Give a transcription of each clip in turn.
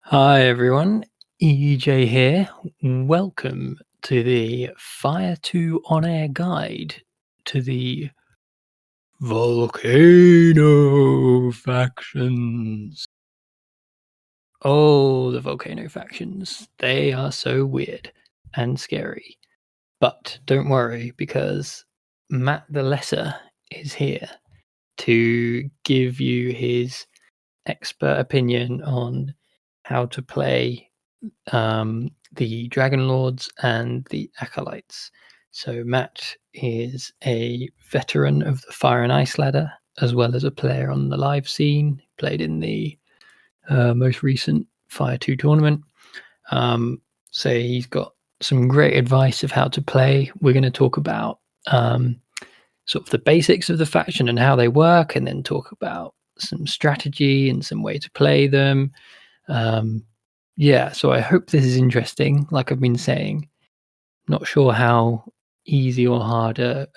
Hi everyone, Ejay here. Welcome to the Fire 2 On Air guide to the volcano factions. Oh, the volcano factions. They are so weird and scary. But don't worry, because MattTheLesser is here to give you his expert opinion on how to play the Dragon Lords and the Acolytes. So Matt is a veteran of the Fire and Ice ladder, as well as a player on the live scene. Played in the most recent Fire 2 tournament. So he's got some great advice of how to play. We're going to talk about sort of the basics of the faction and how they work, and then talk about some strategy and some way to play them. So I hope this is interesting. Like I've been saying, not sure how easy or hard a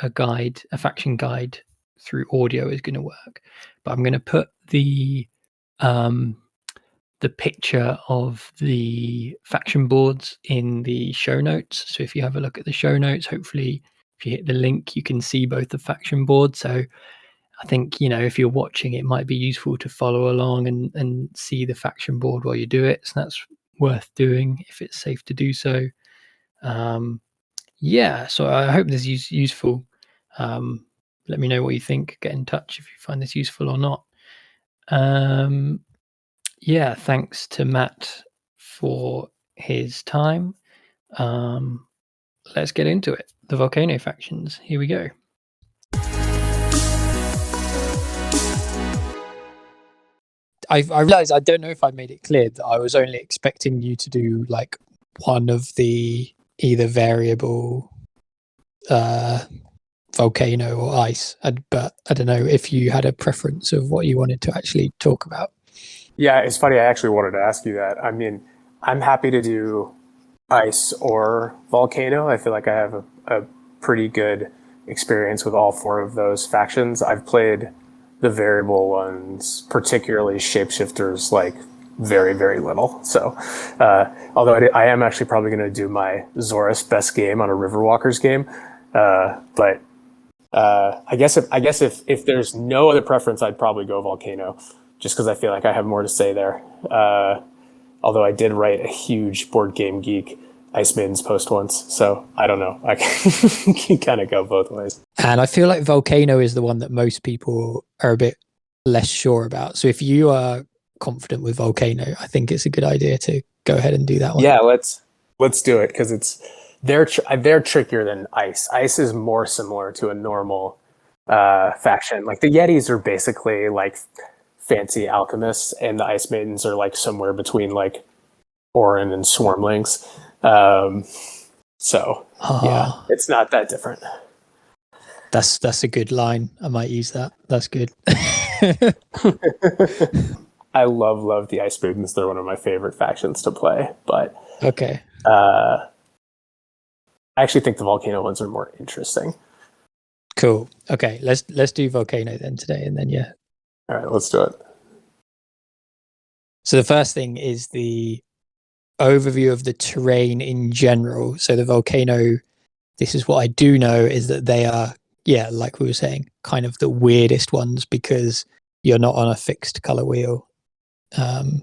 faction guide through audio is going to work, but I'm going to put the picture of the faction boards in the show notes. So if you have a look at the show notes, hopefully if you hit the link, you can see both the faction boards. So I think, if you're watching, it might be useful to follow along and see the faction board while you do it. So that's worth doing if it's safe to do so. So I hope this is useful. Let me know what you think. Get in touch if you find this useful or not. Thanks to Matt for his time. Let's get into it. The volcano factions. Here we go. I realized, I don't know if I made it clear, that I was only expecting you to do like one of the either variable volcano or ice, but I don't know if you had a preference of what you wanted to actually talk about. Yeah, it's funny. I actually wanted to ask you that. I mean, I'm happy to do ice or volcano. I feel like I have a pretty good experience with all four of those factions. I've played the variable ones, particularly shapeshifters, like very, very little. So, although I am actually probably going to do my Zorus best game on a Riverwalkers game. But I guess if there's no other preference, I'd probably go volcano, just because I feel like I have more to say there. Although I did write a huge Board Game Geek Ice Maidens post once, so I don't know. I can kind of go both ways. And I feel like volcano is the one that most people are a bit less sure about. So if you are confident with volcano, I think it's a good idea to go ahead and do that one. Yeah, let's do it, because they're trickier than ice. Ice is more similar to a normal faction. Like the Yetis are basically like fancy alchemists, and the Ice Maidens are like somewhere between like Orin and Swarmlings. Yeah, it's not that different. That's a good line. I might use that. That's good. I love the Ice Maidens. They're one of my favorite factions to play. But okay. I actually think the volcano ones are more interesting. Cool. Okay, let's do volcano then today, and then yeah. All right, let's do it. So the first thing is the overview of the terrain in general. So the volcano, this is what I do know, is that they are, like we were saying, kind of the weirdest ones, because you're not on a fixed color wheel, and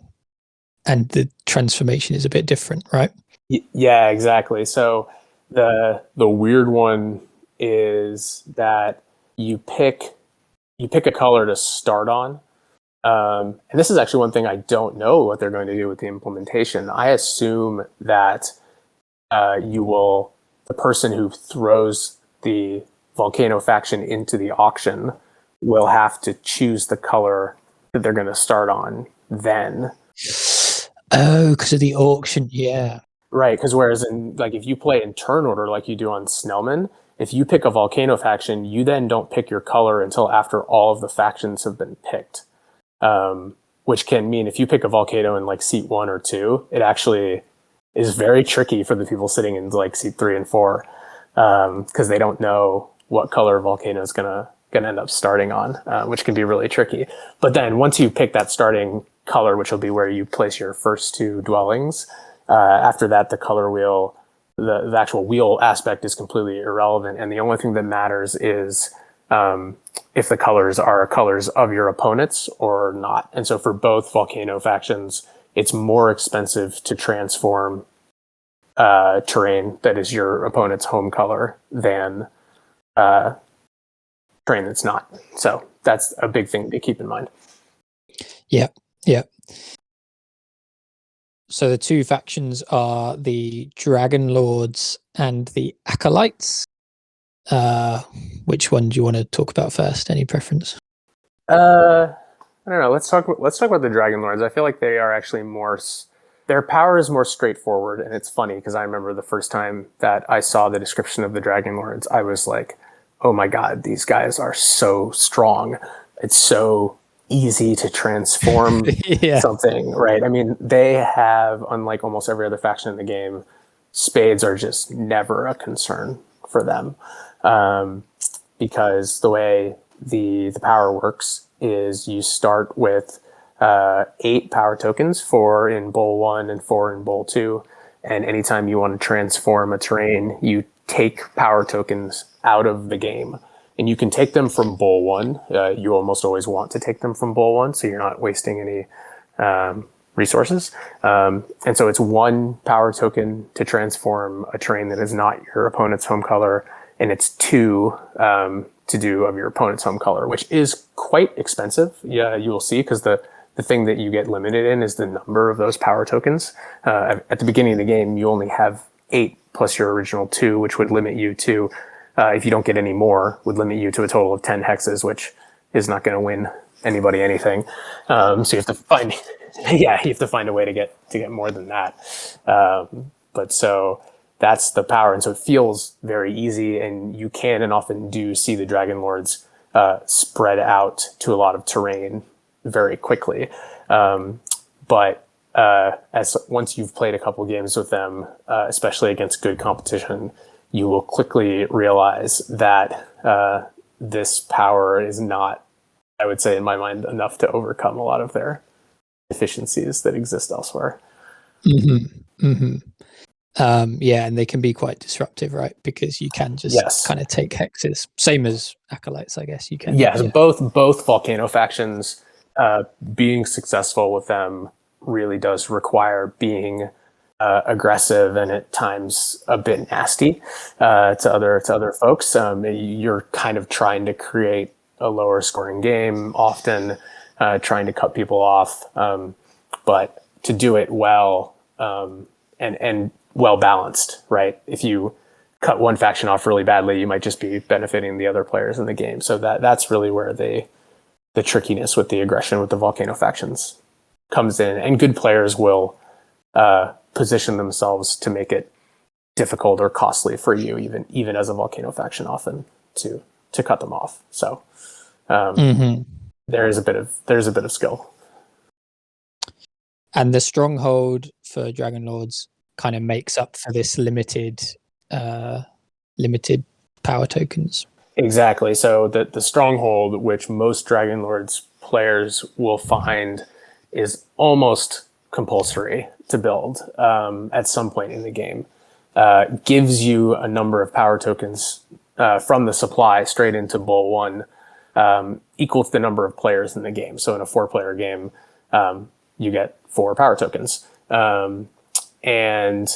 the transformation is a bit different, right? Yeah, exactly. So the weird one is that you pick a color to start on. And this is actually one thing I don't know what they're going to do with the implementation. I assume that the person who throws the volcano faction into the auction will have to choose the color that they're going to start on then. Oh, because of the auction, yeah. Right, because whereas if you play in turn order like you do on Snellman, if you pick a volcano faction, you then don't pick your color until after all of the factions have been picked. Which can mean if you pick a volcano in like seat 1 or 2, it actually is very tricky for the people sitting in like seat 3 and 4, because they don't know what color volcano is gonna end up starting on, which can be really tricky. But then once you pick that starting color, which will be where you place your first 2 dwellings. After that, the color wheel, the actual wheel aspect is completely irrelevant. And the only thing that matters is if the colors are colors of your opponents or not. And so for both volcano factions, it's more expensive to transform terrain that is your opponent's home color than terrain that's not. So that's a big thing to keep in mind. Yeah. So the 2 factions are the Dragon Lords and the Acolytes. Which one do you want to talk about first? Any preference? I don't know. Let's talk about the Dragon Lords. I feel like they are actually more. Their power is more straightforward, and it's funny because I remember the first time that I saw the description of the Dragon Lords, I was like, "Oh my god, these guys are so strong! It's so easy to transform something, right?" I mean, they have, unlike almost every other faction in the game, spades are just never a concern for them, because the way the power works is you start with 8 power tokens, 4 in bowl 1 and 4 in bowl 2. And anytime you want to transform a terrain, you take power tokens out of the game. And you can take them from bowl 1. You almost always want to take them from bowl 1, so you're not wasting any resources. And so it's 1 power token to transform a terrain that is not your opponent's home color, and it's 2 to do of your opponent's home color, which is quite expensive. Yeah, you will see, because the thing that you get limited in is the number of those power tokens. At the beginning of the game, you only have 8 plus your original 2, which would limit you to, if you don't get any more, would limit you to a total of 10 hexes, which is not going to win anybody anything. So you have to find, you have to find a way to get more than that. But so that's the power, and so it feels very easy, and you can and often do see the Dragon Lords spread out to a lot of terrain very quickly. But as once you've played a couple games with them, especially against good competition, you will quickly realize that this power is not, I would say in my mind, enough to overcome a lot of their deficiencies that exist elsewhere. And they can be quite disruptive, right? Because you can just kind of take hexes, same as Acolytes, I guess you can. Yes, both volcano factions, being successful with them really does require being aggressive and at times a bit nasty to other folks. You're kind of trying to create a lower scoring game, often trying to cut people off, but to do it well and well balanced, right? If you cut one faction off really badly, you might just be benefiting the other players in the game. So that's really where the trickiness with the aggression with the volcano factions comes in, and good players will position themselves to make it difficult or costly for you, even as a volcano faction, often to cut them off. So there's a bit of skill. And the stronghold for Dragon Lords kind of makes up for this limited power tokens. Exactly. So the stronghold, which most Dragon Lords players will find, is almost compulsory to build at some point in the game. Gives you a number of power tokens from the supply straight into bowl 1, equal to the number of players in the game. So in a 4-player game, you get 4 power tokens. And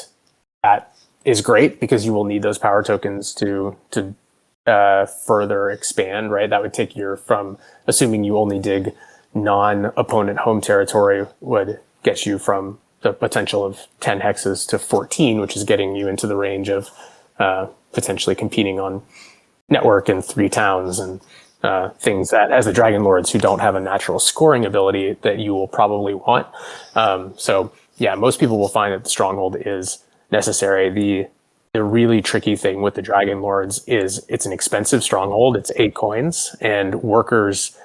that is great because you will need those power tokens to further expand, right? That would take you from, assuming you only dig non-opponent home territory, would get you from the potential of 10 hexes to 14, which is getting you into the range of potentially competing on network in 3 towns and things that, as the Dragon Lords who don't have a natural scoring ability, that you will probably want. So yeah, most people will find that the stronghold is necessary. The really tricky thing with the Dragon Lords is it's an expensive stronghold. It's 8 coins, and workers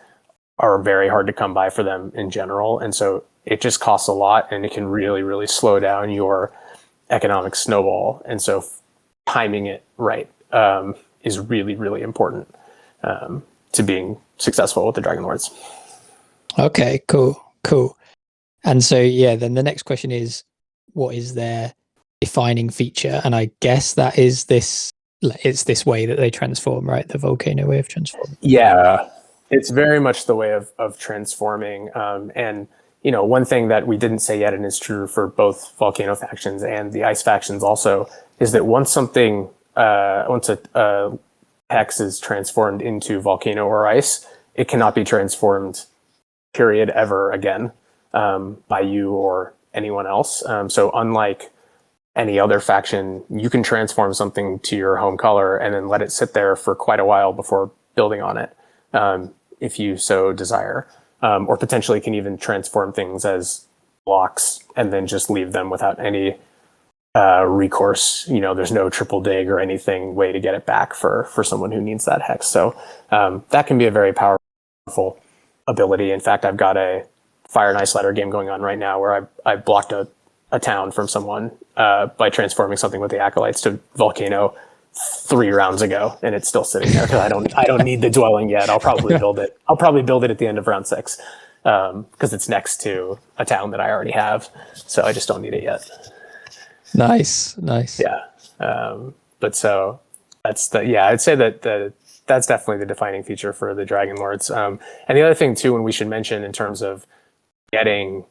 are very hard to come by for them in general. And so it just costs a lot, and it can really, really slow down your economic snowball. And so timing it right is really, really important to being successful with the Dragon Lords. Okay, cool. And so, then the next question is, what is their defining feature? And I guess that is it's this way that they transform, right? The volcano way of transforming. Yeah, it's very much the way of transforming. And, one thing that we didn't say yet, and is true for both volcano factions and the ice factions also, is that once a hex is transformed into volcano or ice, it cannot be transformed, period, ever again, by you or anyone else. So unlike any other faction, you can transform something to your home color and then let it sit there for quite a while before building on it, if you so desire. Or potentially can even transform things as blocks and then just leave them without any recourse. There's no triple dig or anything way to get it back for someone who needs that hex. So that can be a very powerful ability. In fact, I've got a Fire and Ice Ladder game going on right now where I blocked a town from someone by transforming something with the Acolytes to Volcano 3 rounds ago, and it's still sitting there because I don't need the dwelling yet. I'll probably build it. I'll probably build it at the end of round 6 because it's next to a town that I already have, so I just don't need it yet. Nice. Yeah, but so I'd say that that's definitely the defining feature for the Dragon Lords. And the other thing too, and we should mention in terms of getting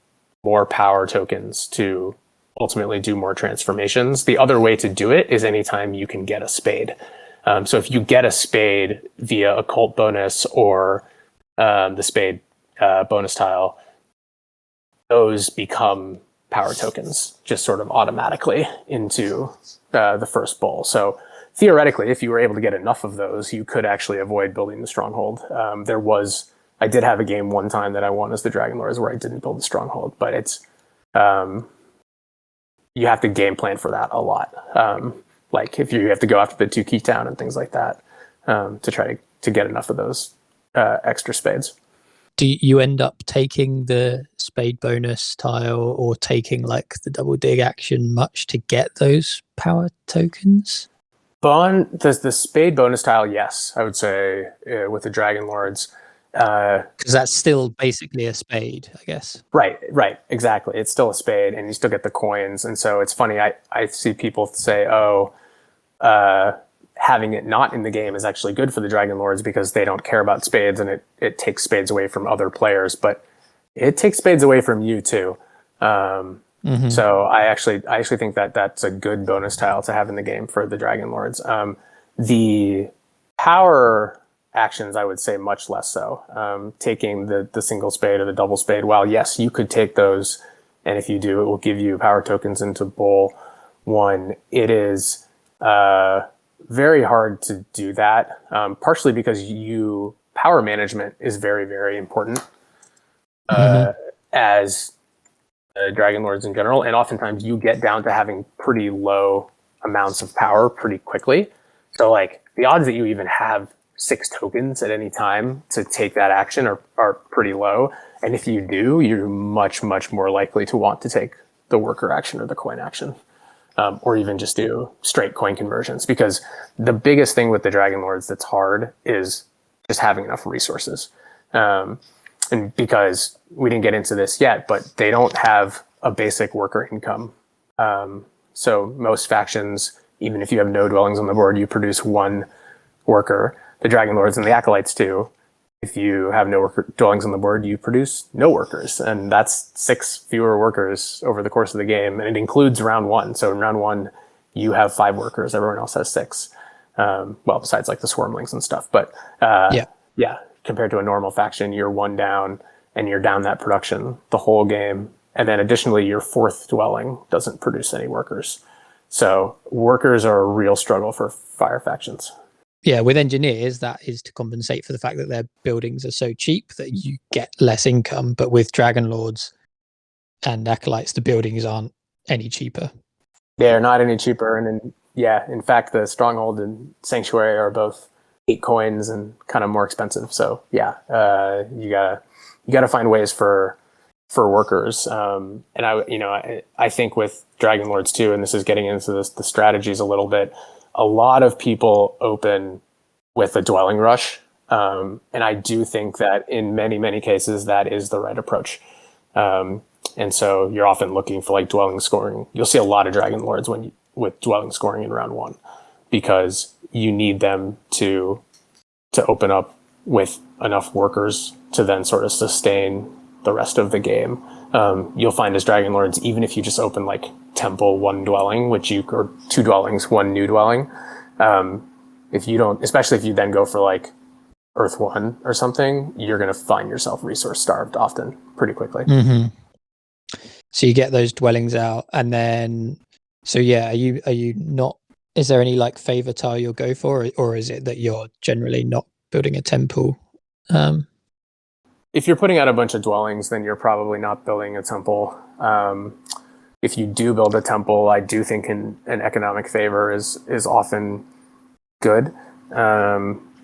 more power tokens to ultimately do more transformations, the other way to do it is anytime you can get a spade. So if you get a spade via occult bonus or the spade bonus tile, those become power tokens just sort of automatically into the first bowl. So theoretically, if you were able to get enough of those, you could actually avoid building the stronghold. I did have a game one time that I won as the Dragon Lords where I didn't build the stronghold, but it's you have to game plan for that a lot. Like if you have to go after the 2 key town and things like that to try to get enough of those extra spades. Do you end up taking the spade bonus tile or taking like the double dig action much to get those power tokens? Does the spade bonus tile? Yes, I would say with the Dragon Lords. Because that's still basically a spade, I guess. Right, exactly. It's still a spade, and you still get the coins. And so it's funny. I see people say, having it not in the game is actually good for the Dragon Lords because they don't care about spades, and it takes spades away from other players. But it takes spades away from you too. So I actually think that that's a good bonus tile to have in the game for the Dragon Lords. The power actions, I would say much less so. Taking the single spade or the double spade, while yes, you could take those, and if you do, it will give you power tokens into bowl 1. It is very hard to do that, partially because power management is very, very important as Dragon Lords in general, and oftentimes you get down to having pretty low amounts of power pretty quickly. So like the odds that you even have 6 tokens at any time to take that action are pretty low. And if you do, you're much, much more likely to want to take the worker action or the coin action, or even just do straight coin conversions. Because the biggest thing with the Dragon Lords that's hard is just having enough resources. And because we didn't get into this yet, but they don't have a basic worker income. So most factions, even if you have no dwellings on the board, you produce 1 worker. The Dragon Lords and the Acolytes too. If you have no dwellings on the board, you produce no workers. And that's 6 fewer workers over the course of the game. And it includes round 1. So in round 1, you have 5 workers. Everyone else has 6. Well, besides like the swarmlings and stuff. But yeah, compared to a normal faction, you're 1 down and you're down that production the whole game. And then additionally, your 4th dwelling doesn't produce any workers. So workers are a real struggle for fire factions. Yeah, with engineers, that is to compensate for the fact that their buildings are so cheap that you get less income. But with Dragon Lords and Acolytes, the buildings aren't any cheaper. They're not any cheaper. And in fact, the Stronghold and Sanctuary are both 8 coins and kind of more expensive. So you gotta find ways for workers. And I think with Dragon Lords too, and this is getting into the strategies a little bit. A lot of people open with a dwelling rush. And I do think that in many, many cases, that is the right approach. and so you're often looking for like dwelling scoring. You'll see a lot of Dragon Lords with dwelling scoring in round 1, because you need them to open up with enough workers to then sort of sustain the rest of the game. You'll find as Dragon Lords, even if you just open like temple 1 dwelling, or 2 dwellings 1 new dwelling, if you don't, especially if you then go for like Earth 1 or something, you're going to find yourself resource starved often pretty quickly. Mm-hmm. So you get those dwellings out, and then, so yeah, are you not, is there any like favor tile you'll go for, or is it that you're generally not building a temple? If you're putting out a bunch of dwellings, then you're probably not building a temple. If you do build a temple, I do think an economic favor is often good.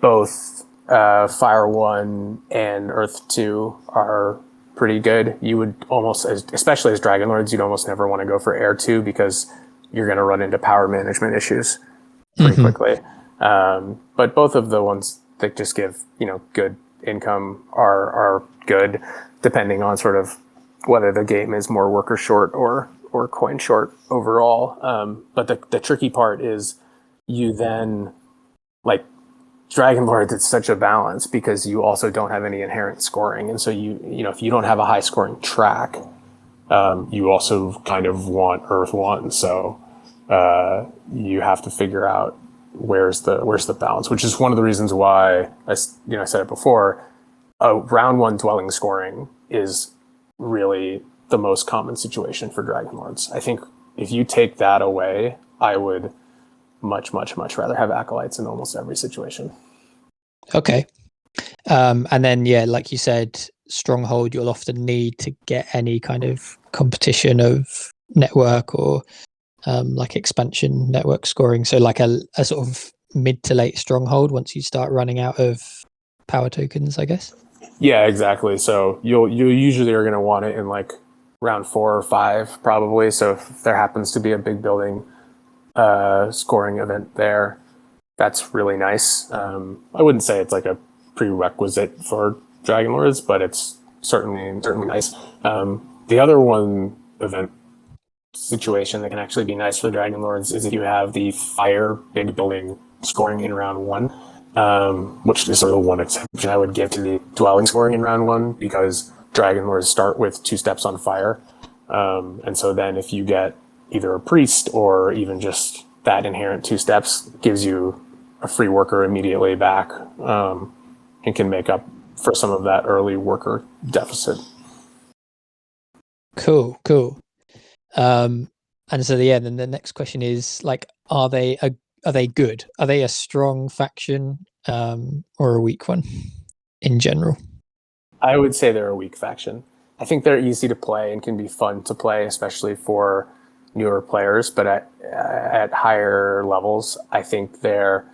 Both Fire 1 and Earth 2 are pretty good. You would almost, especially as Dragon Lords, you'd almost never want to go for Air 2 because you're going to run into power management issues pretty quickly. But both of the ones that just give, good income are good, depending on sort of whether the game is more worker short or coin short overall. But the tricky part is you then, like, Dragon Lords, it's such a balance because you also don't have any inherent scoring. And so if you don't have a high scoring track, you also kind of want Earth 1. So you have to figure out where's the balance, which is one of the reasons why I said it before, round 1 dwelling scoring is really the most common situation for Dragon Lords. I think if you take that away, I would much, much, much rather have acolytes in almost every situation. Okay. And then, yeah, like you said, Stronghold, you'll often need to get any kind of competition of network or like expansion network scoring. So like a sort of mid to late Stronghold once you start running out of power tokens, I guess. Yeah, exactly. So you usually are going to want it in like round 4 or 5 probably. So if there happens to be a big building scoring event there, that's really nice. I wouldn't say it's like a prerequisite for Dragon Lords, but it's certainly nice. The other one event situation that can actually be nice for the Dragon Lords is if you have the fire big building scoring in round 1, which is sort of the one exception I would give to the dwelling scoring in round 1, because Dragon Lords start with 2 steps on fire. And so then if you get either a priest or even just that inherent 2 steps, gives you a free worker immediately back, and can make up for some of that early worker deficit. Cool. And so then the next question is like, are they good? Are they a strong faction or a weak one in general? I would say they're a weak faction. I think they're easy to play and can be fun to play, especially for newer players. But at higher levels, I think they're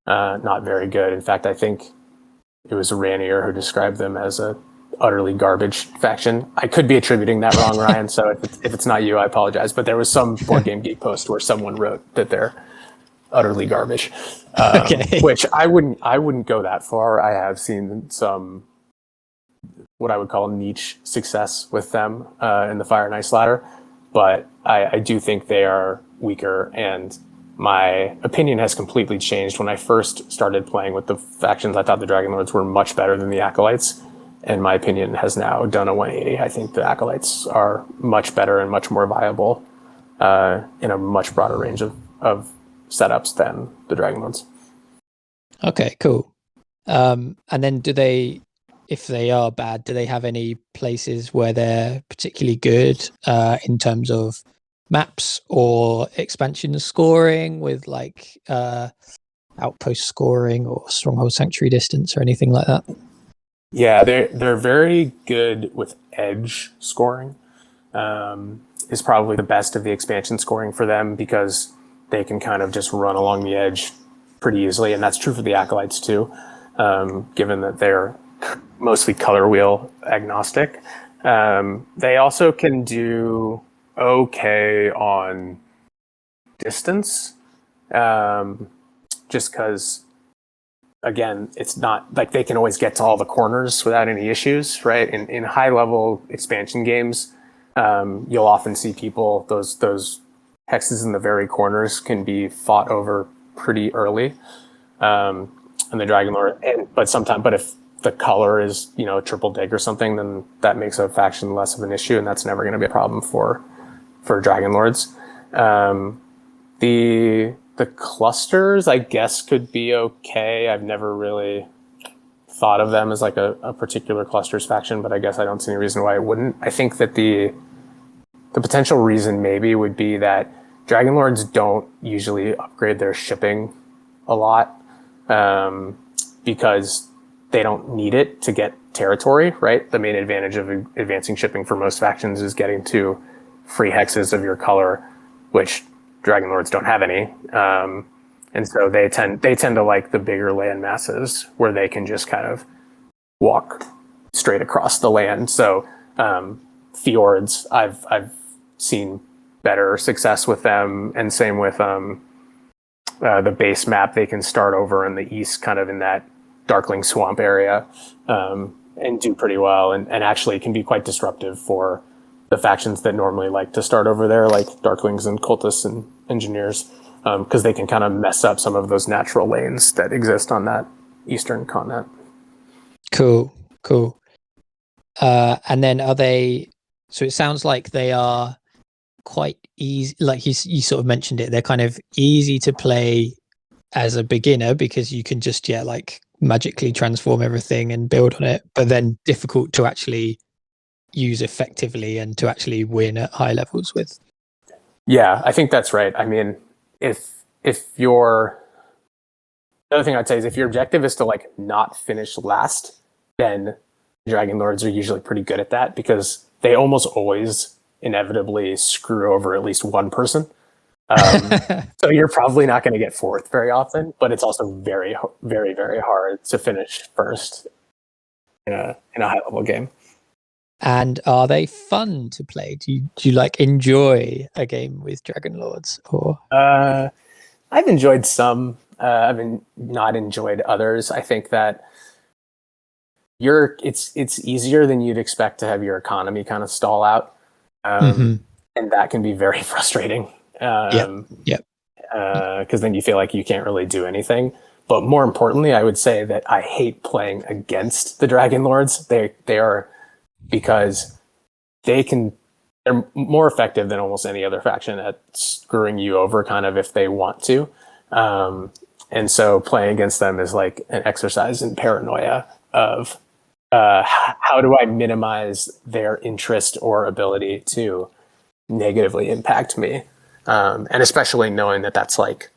not very good. In fact, I think it was Ranier who described them as a utterly garbage faction. I could be attributing that wrong, Ryan. So if it's not you, I apologize. But there was some Board Game Geek post where someone wrote that they're utterly garbage, Okay. which I wouldn't go that far. I have seen some what I would call niche success with them in the Fire and Ice ladder, but I do think they are weaker, and my opinion has completely changed. When I first started playing with the factions, I thought the Dragon Lords were much better than the Acolytes, and my opinion has now done a 180. I think the Acolytes are much better and much more viable in a much broader range of setups than the Dragon Lords. Okay, cool. And then if they are bad, do they have any places where they're particularly good in terms of maps or expansion scoring, with like outpost scoring or stronghold sanctuary distance or anything like that? Yeah, they're very good with edge scoring. Is probably the best of the expansion scoring for them, because they can kind of just run along the edge pretty easily, and that's true for the Acolytes too, given that they're mostly color wheel agnostic. They also can do okay on distance, just because, again, it's not like they can always get to all the corners without any issues, right? In high level expansion games, You'll often see people, those hexes in the very corners can be fought over pretty early. And the Dragon Lord, but if the color is, triple dig or something, then that makes a faction less of an issue, and that's never going to be a problem for Dragon Lords. The clusters, I guess, could be okay. I've never really thought of them as like a particular clusters faction, but I guess I don't see any reason why it wouldn't. I think that the potential reason maybe would be that Dragon Lords don't usually upgrade their shipping a lot, because they don't need it to get territory, right? The main advantage of advancing shipping for most factions is getting to free hexes of your color, which Dragon Lords don't have any. And so they tend to like the bigger land masses where they can just kind of walk straight across the land. So fjords, I've seen better success with them, and same with the base map. They can start over in the east, kind of in that Darkling Swamp area, and do pretty well, and actually can be quite disruptive for the factions that normally like to start over there, like Darklings and Cultists and Engineers, because they can kind of mess up some of those natural lanes that exist on that eastern continent. Cool. And then are they? So it sounds like they are quite easy. Like you sort of mentioned it, they're kind of easy to play as a beginner because you can just like magically transform everything and build on it, but then difficult to actually use effectively and to actually win at high levels with. Yeah, I think that's right. I mean, if the other thing I'd say is if your objective is to like not finish last, then Dragon Lords are usually pretty good at that, because they almost always inevitably screw over at least one person. So you're probably not going to get fourth very often, but it's also very, very, very hard to finish first in a high level game. And are they fun to play? Do you like enjoy a game with Dragon Lords? Or I've enjoyed some. I've not enjoyed others. I think that it's easier than you'd expect to have your economy kind of stall out, and that can be very frustrating. Yep. Because then you feel like you can't really do anything. But more importantly, I would say that I hate playing against the Dragon Lords. They are, because they're more effective than almost any other faction at screwing you over, kind of, if they want to. And so playing against them is like an exercise in paranoia of how do I minimize their interest or ability to negatively impact me. And especially knowing that that's like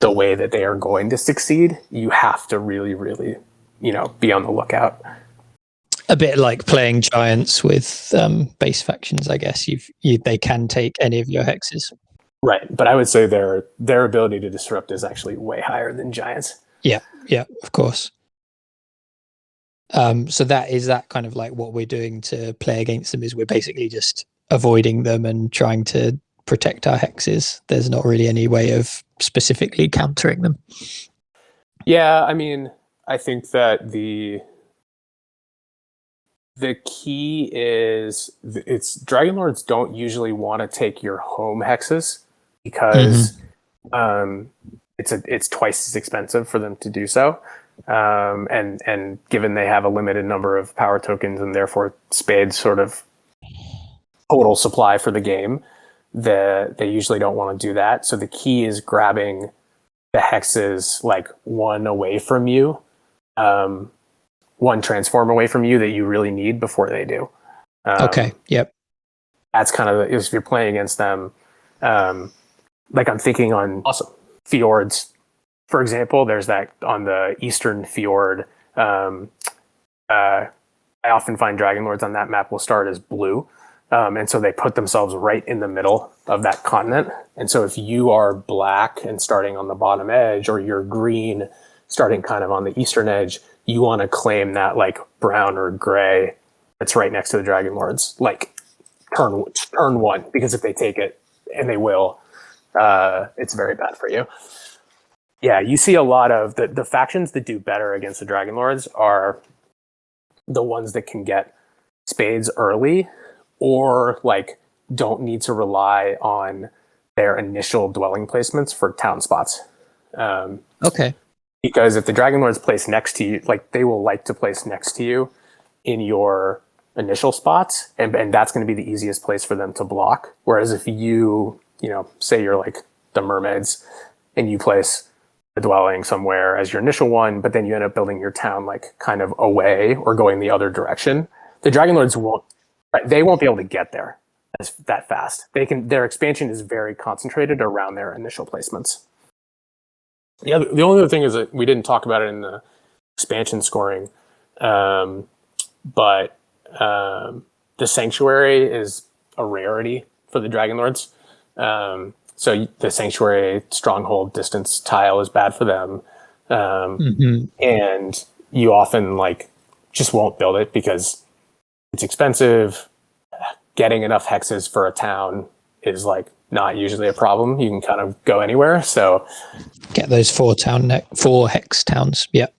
the way that they are going to succeed, you have to really, really, be on the lookout. A bit like playing giants with base factions, I guess. They can take any of your hexes. Right, but I would say their ability to disrupt is actually way higher than giants. Yeah, of course. So that kind of like what we're doing to play against them is we're basically just avoiding them and trying to protect our hexes. There's not really any way of specifically countering them. Yeah, I mean, I think that the key is it's Dragon Lords don't usually want to take your home hexes, because it's twice as expensive for them to do so. And given they have a limited number of power tokens and therefore Spade's sort of total supply for the game, they usually don't want to do that. So the key is grabbing the hexes like one away from you, one transform away from you that you really need before they do. Okay. Yep. That's kind of, if you're playing against them, like I'm thinking on awesome fjords, for example. There's that on the eastern fjord. I often find Dragon Lords on that map will start as blue. And so they put themselves right in the middle of that continent. And so if you are black and starting on the bottom edge, or you're green starting kind of on the eastern edge, you want to claim that like brown or gray that's right next to the Dragon Lords, like turn one, because if they take it, and they will, it's very bad for you. Yeah, you see a lot of the factions that do better against the Dragon Lords are the ones that can get spades early, or like don't need to rely on their initial dwelling placements for town spots. Okay. Because if the Dragon Lord's placed next to you, like they will like to place next to you in your initial spots, and that's going to be the easiest place for them to block. Whereas if you say you're like the mermaids and you place a dwelling somewhere as your initial one, but then you end up building your town like kind of away or going the other direction, the Dragon Lords won't be able to get there that fast. Their expansion is very concentrated around their initial placements. Yeah, the only other thing is that we didn't talk about it in the expansion scoring, but the Sanctuary is a rarity for the Dragon Lords. So the Sanctuary Stronghold distance tile is bad for them. And you often like just won't build it because it's expensive. Getting enough hexes for a town is like not usually a problem. You can kind of go anywhere. So get those 4 hex towns. Yep.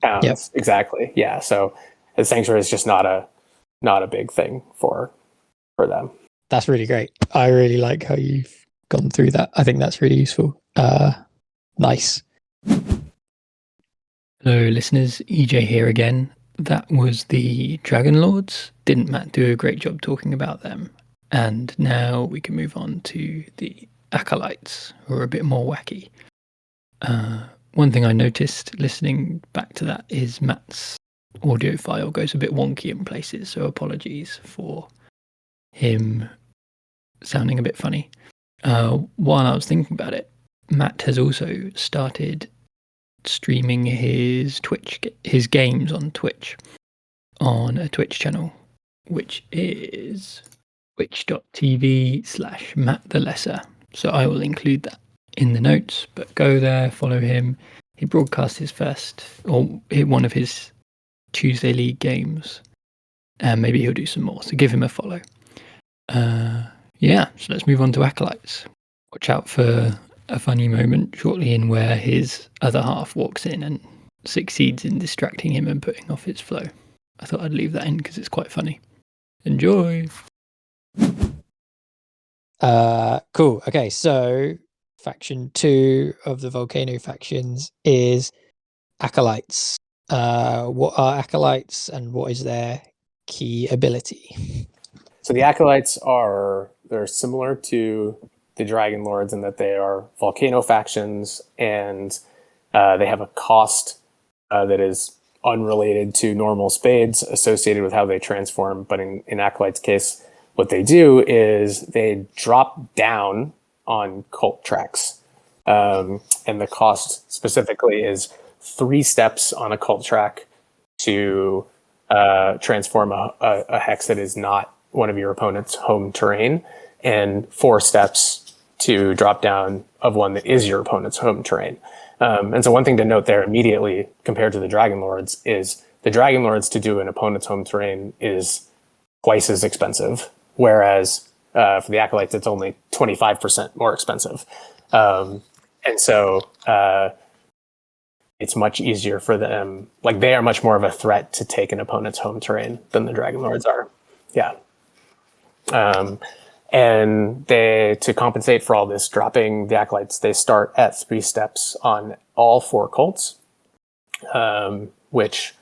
Exactly. Yeah. So the Sanctuary is just not a big thing for them. That's really great. I really like how you've gone through that. I think that's really useful. Nice. Hello, listeners. Ejay here again. That was the Dragon Lords. Didn't Matt do a great job talking about them? And now we can move on to the Acolytes, who are a bit more wacky. One thing I noticed listening back to that is Matt's audio file goes a bit wonky in places, so apologies for him sounding a bit funny. While I was thinking about it, Matt has also started streaming his games on Twitch, on a Twitch channel, which is twitch.tv/MattTheLesser. So I will include that in the notes, but go there, follow him. He broadcast his first, or one of his Tuesday League games, and maybe he'll do some more, so give him a follow. So let's move on to Acolytes. Watch out for a funny moment shortly in where his other half walks in and succeeds in distracting him and putting off his flow. I thought I'd leave that in because it's quite funny. Enjoy! Cool. Okay, so faction 2 of the Volcano factions is Acolytes. What are Acolytes and what is their key ability? So the Acolytes they're similar to the Dragon Lords in that they are volcano factions, and they have a cost that is unrelated to normal spades associated with how they transform. But in Acolyte's case, what they do is they drop down on cult tracks. And the cost specifically is 3 steps on a cult track to transform a hex that is not one of your opponent's home terrain, and 4 steps to drop down of one that is your opponent's home terrain. And so one thing to note there immediately compared to the Dragon Lords is the Dragon Lords to do an opponent's home terrain is twice as expensive, whereas for the Acolytes, it's only 25% more expensive. And so it's much easier for them. Like, they are much more of a threat to take an opponent's home terrain than the Dragon Lords are. Yeah. And to compensate for all this dropping, the Acolytes, they start at 3 steps on all 4 cults, which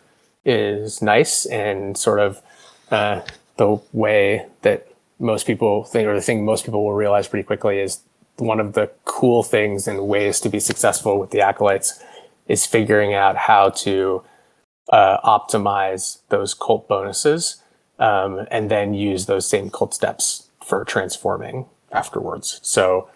is nice, and sort of the way that most people think, or the thing most people will realize pretty quickly, is one of the cool things and ways to be successful with the Acolytes is figuring out how to optimize those cult bonuses, and then use those same cult steps for transforming afterwards. So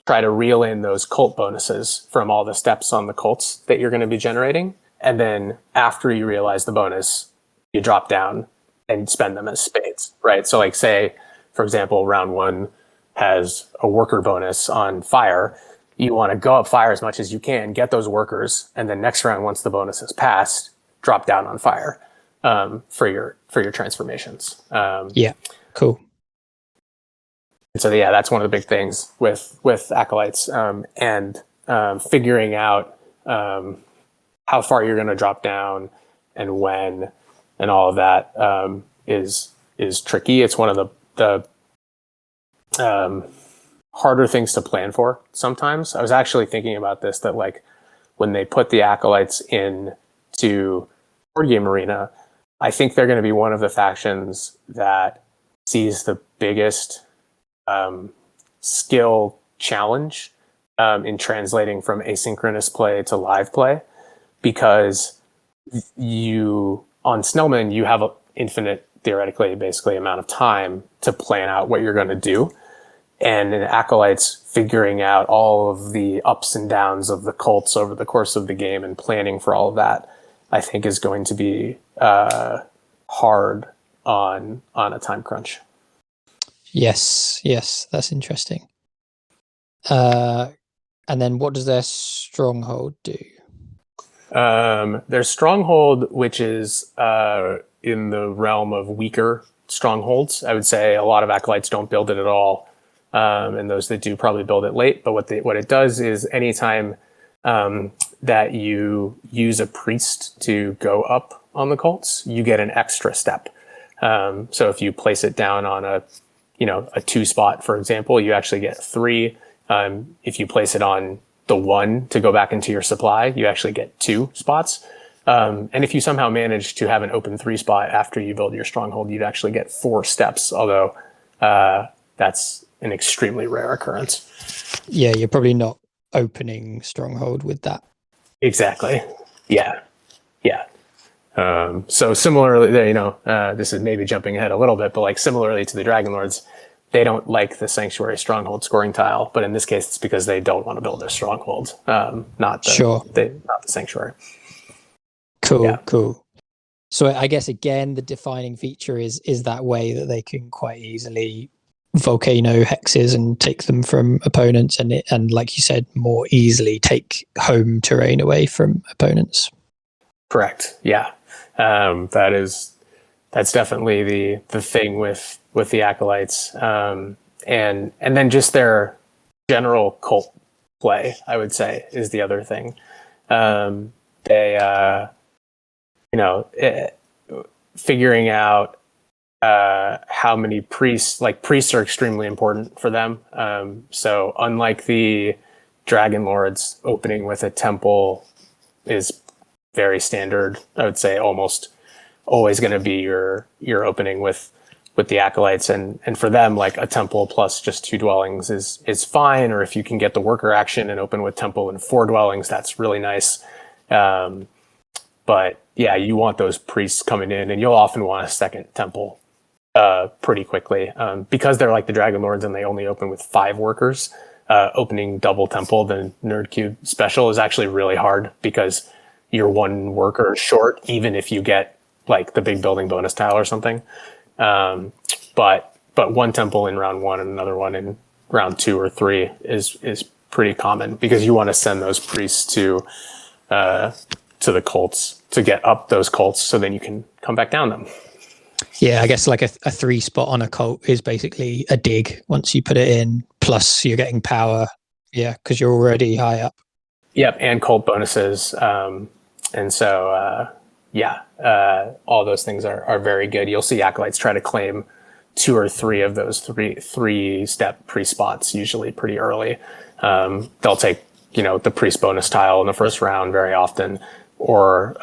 try to reel in those cult bonuses from all the steps on the cults that you're going to be generating. And then after you realize the bonus, you drop down and spend them as spades, right? So like, say, for example, round 1 has a worker bonus on fire. You want to go up fire as much as you can, get those workers, and then next round, once the bonus is passed, drop down on fire for your transformations. Yeah, cool. So yeah, that's one of the big things with Acolytes, and figuring out how far you're going to drop down and when, and all of that is tricky. It's one of the harder things to plan for sometimes. I was actually thinking about this, that like when they put the acolytes in to board game arena, I think they're going to be one of the factions that sees the biggest skill challenge in translating from asynchronous play to live play, because you on Snellman you have an infinite, theoretically, basically amount of time to plan out what you're going to do. And in Acolytes, figuring out all of the ups and downs of the cults over the course of the game and planning for all of that, I think is going to be hard on a time crunch. Yes, that's interesting. And then what does their stronghold do? Their stronghold, which is in the realm of weaker strongholds, I would say a lot of Acolytes don't build it at all. And those that do probably build it late. But what it does is anytime that you use a priest to go up on the cults, you get an extra step. So if you place it down on a 2 spot, for example, you actually get 3. If you place it on the 1 to go back into your supply, you actually get 2 spots. And if you somehow manage to have an open 3 spot after you build your stronghold, you'd actually get 4 steps, although that's an extremely rare occurrence. Yeah, you're probably not opening stronghold with that. Exactly. Yeah. So similarly, this is maybe jumping ahead a little bit, but like similarly to the Dragon Lords, they don't like the Sanctuary Stronghold scoring tile, but in this case, it's because they don't want to build their stronghold, not the Sanctuary. Cool. So I guess again, the defining feature is that way that they can quite easily volcano hexes and take them from opponents, and like you said, more easily take home terrain away from opponents. Correct. Yeah. That's definitely the thing with the Acolytes, and then just their general cult play, I would say, is the other thing. Figuring out how many priests are extremely important for them. So unlike the Dragon Lords, opening with a temple is very standard. I would say almost always going to be your opening with the Acolytes, and for them, like a temple plus just 2 dwellings is fine. Or if you can get the worker action and open with temple and 4 dwellings, that's really nice. But yeah, you want those priests coming in, and you'll often want a second temple pretty quickly, because they're like the Dragon Lords and they only open with 5 workers. Opening double temple, the Nerd Cube special, is actually really hard because you're 1 worker short, even if you get like the big building bonus tile or something. But 1 temple in round 1 and another one in round 2 or 3 is pretty common, because you want to send those priests to the cults to get up those cults, so then you can come back down them. Yeah, I guess like a 3 spot on a cult is basically a dig once you put it in, plus you're getting power. Yeah, because you're already high up. Yep, and cult bonuses. And so, all those things are very good. You'll see Acolytes try to claim 2 or 3 of those 3-step priest spots, usually pretty early. They'll take, the priest bonus tile in the first round very often, or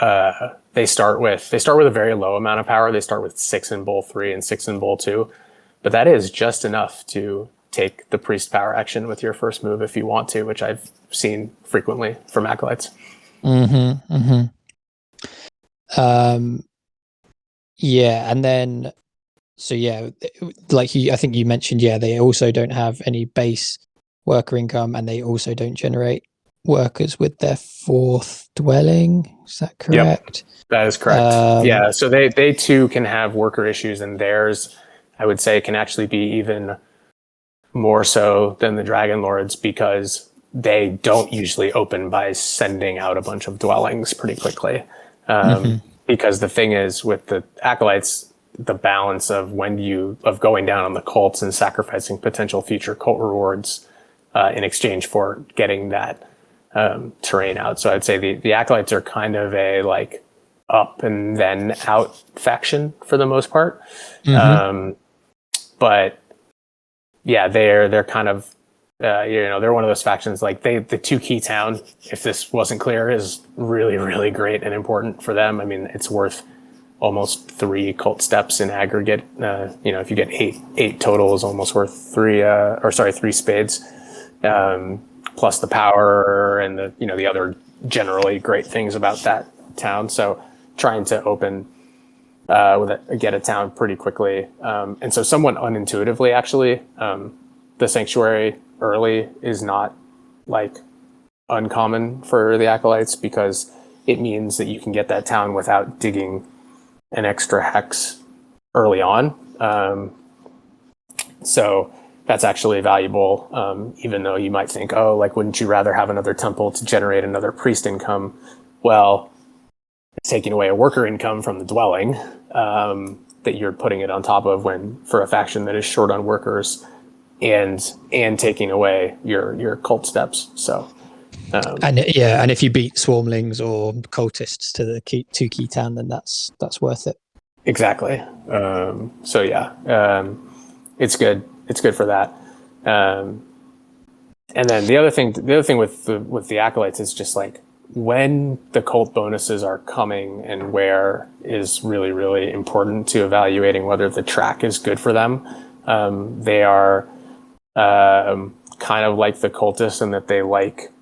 they start with a very low amount of power. They start with 6 in bowl 3 and 6 in bowl 2, but that is just enough to take the priest power action with your first move if you want to, which I've seen frequently from Acolytes. Yeah, and then I think you mentioned, they also don't have any base worker income, and they also don't generate workers with their 4th dwelling. Is that correct? Yep, that is correct. So they too can have worker issues, and theirs, I would say, can actually be even more so than the Dragon Lords, because they don't usually open by sending out a bunch of dwellings pretty quickly. Because the thing is, with the Acolytes, the balance of going down on the cults and sacrificing potential future cult rewards in exchange for getting that terrain out. So I'd say the Acolytes are kind of a like up and then out faction for the most part. But they're kind of they're one of those factions. Like the 2 key town, if this wasn't clear, is really, really great and important for them. I mean, it's worth almost 3 cult steps in aggregate. If you get 8 total, is almost worth 3 spades, plus the power and the other generally great things about that town. So trying to open get a town pretty quickly, and so somewhat unintuitively, actually, the sanctuary early is not like uncommon for the acolytes, because it means that you can get that town without digging an extra hex early on. So that's actually valuable, even though you might think, oh, like, wouldn't you rather have another temple to generate another priest income? Well, it's taking away a worker income from the dwelling that you're putting it on top of for a faction that is short on workers, and taking away your cult steps. So and if you beat swarmlings or cultists to the 2 key town, then that's worth it. Exactly. It's good for that. And then the other thing with the acolytes is just like, when the cult bonuses are coming and where is really, really important to evaluating whether the track is good for them. They are kind of like the cultists in that they like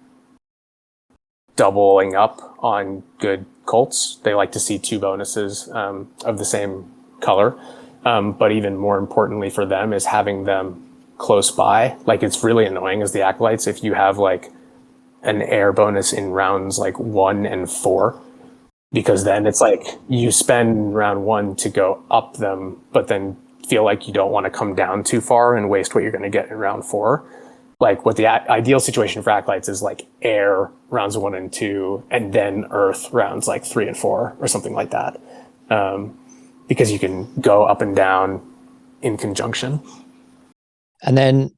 doubling up on good cults. They like to see 2 bonuses of the same color. But even more importantly for them is having them close by. Like, it's really annoying as the acolytes if you have like an air bonus in rounds like 1 and 4, because then it's like you spend round 1 to go up them, but then feel like you don't want to come down too far and waste what you're going to get in round 4. Like, what the ideal situation for acolytes is like air rounds 1 and 2, and then earth rounds like 3 and 4 or something like that, because you can go up and down in conjunction. And then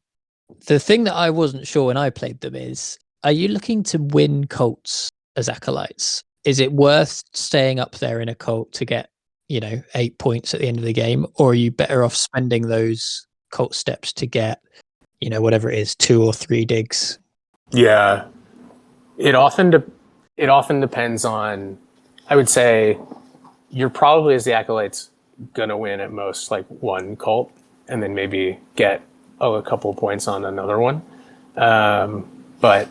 the thing that I wasn't sure when I played them is, are you looking to win cults as acolytes? Is it worth staying up there in a cult to get 8 points at the end of the game, or are you better off spending those cult steps to get whatever it is, 2 or 3 digs? Yeah, it often depends on. I would say you're probably, as the acolytes, gonna win at most like 1 cult, and then maybe get a couple points on another one. But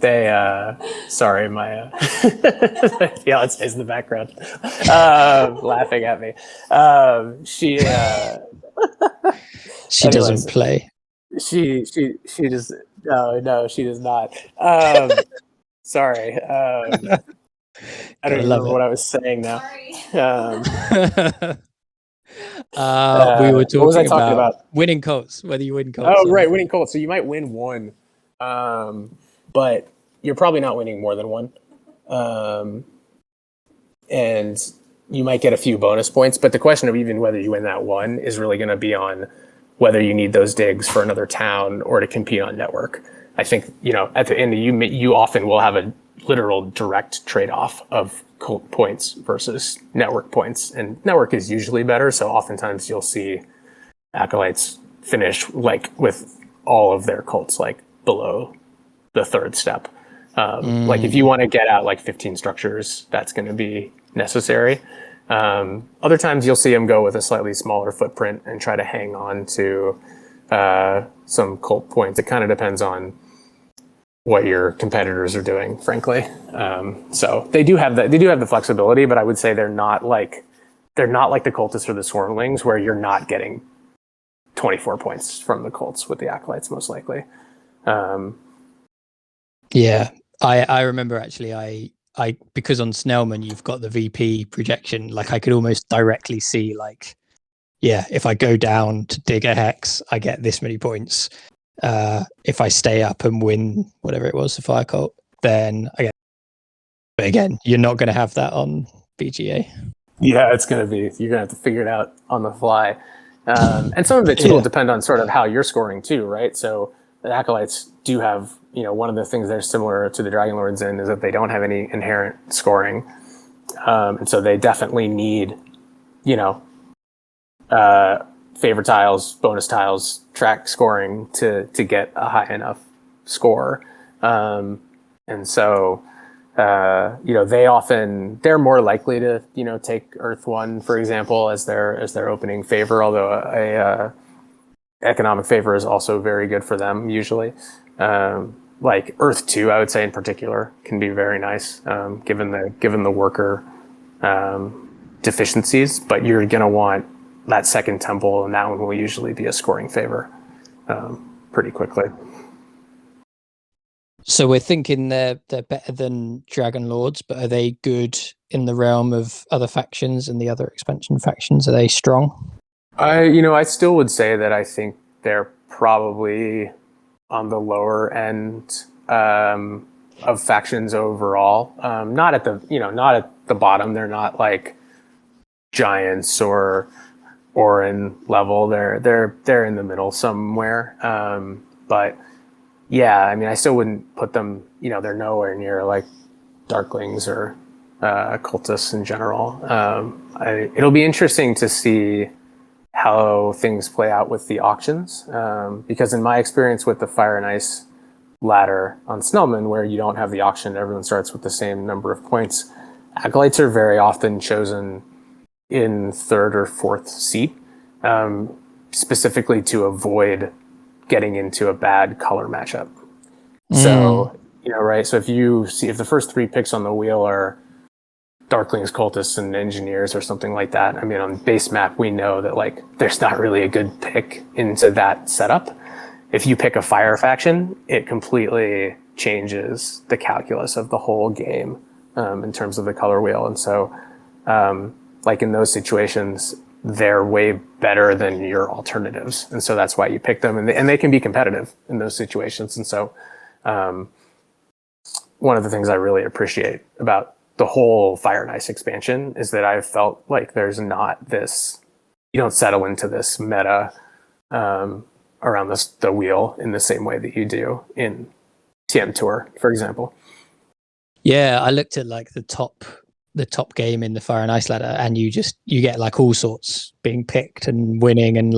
they sorry, my fiance's in the background laughing at me. She doesn't play. She just no, she does not. Sorry. I don't remember what I was saying now. We were talking what was I talking about? Winning cults, whether you win cults. Oh, right, winning cults. So you might win 1, but you're probably not winning more than 1. And you might get a few bonus points, but the question of even whether you win that 1 is really going to be on whether you need those digs for another town or to compete on network. I think, at the end, you often will have a literal direct trade-off of cult points versus network points, and network is usually better. So oftentimes you'll see acolytes finish like with all of their cults like below the 3rd step. Like, if you want to get out like 15 structures, that's going to be necessary. Other times you'll see them go with a slightly smaller footprint and try to hang on to some cult points. It kind of depends on what your competitors are doing, frankly. So they do have the flexibility, but I would say they're not like the cultists or the swarmlings, where you're not getting 24 points from the cults with the acolytes, most likely. Yeah, I remember actually, I because on Snellman you've got the VP projection, like I could almost directly see, like, if I go down to dig a hex, I get this many points. If I stay up and win whatever it was, the fire cult, then I get. But again, you're not going to have that on BGA. Yeah, you're going to have to figure it out on the fly. And some of it too will depend on sort of how you're scoring too, right? So the acolytes do have, one of the things they're similar to the Dragon Lords in is that they don't have any inherent scoring. And so they definitely need, favor tiles, bonus tiles, track scoring to get a high enough score. And so, they're more likely to, take Earth 1, for example, as their opening favor, although a economic favor is also very good for them usually. Like Earth 2, I would say in particular, can be very nice, given the worker deficiencies, but you're going to want that second temple, and that one will usually be a scoring favor pretty quickly. So we're thinking they're better than Dragon Lords, but are they good in the realm of other factions and the other expansion factions? Are they strong? I still would say that I think they're probably on the lower end of factions overall. Not at the bottom. They're not like giants or in level. They're in the middle somewhere. But yeah, I mean, I still wouldn't put them. They're nowhere near like Darklings or cultists in general. It'll be interesting to see how things play out with the auctions, because in my experience with the Fire and Ice ladder on Snellman, where you don't have the auction, everyone starts with the same number of points. Acolytes are very often chosen in third or fourth seat, specifically to avoid getting into a bad color matchup. So, right. So if the first three picks on the wheel are Darklings, Cultists, and Engineers or something like that, I mean, on base map, we know that like there's not really a good pick into that setup. If you pick a fire faction, it completely changes the calculus of the whole game in terms of the color wheel. And so, like in those situations, they're way better than your alternatives. And so that's why you pick them. And they can be competitive in those situations. And so one of the things I really appreciate about the whole Fire and Ice expansion is that I've felt like there's not this, you don't settle into this meta around the wheel in the same way that you do in TM Tour, for example. Yeah, I looked at like the top game in the Fire and Ice ladder, and you get like all sorts being picked and winning, and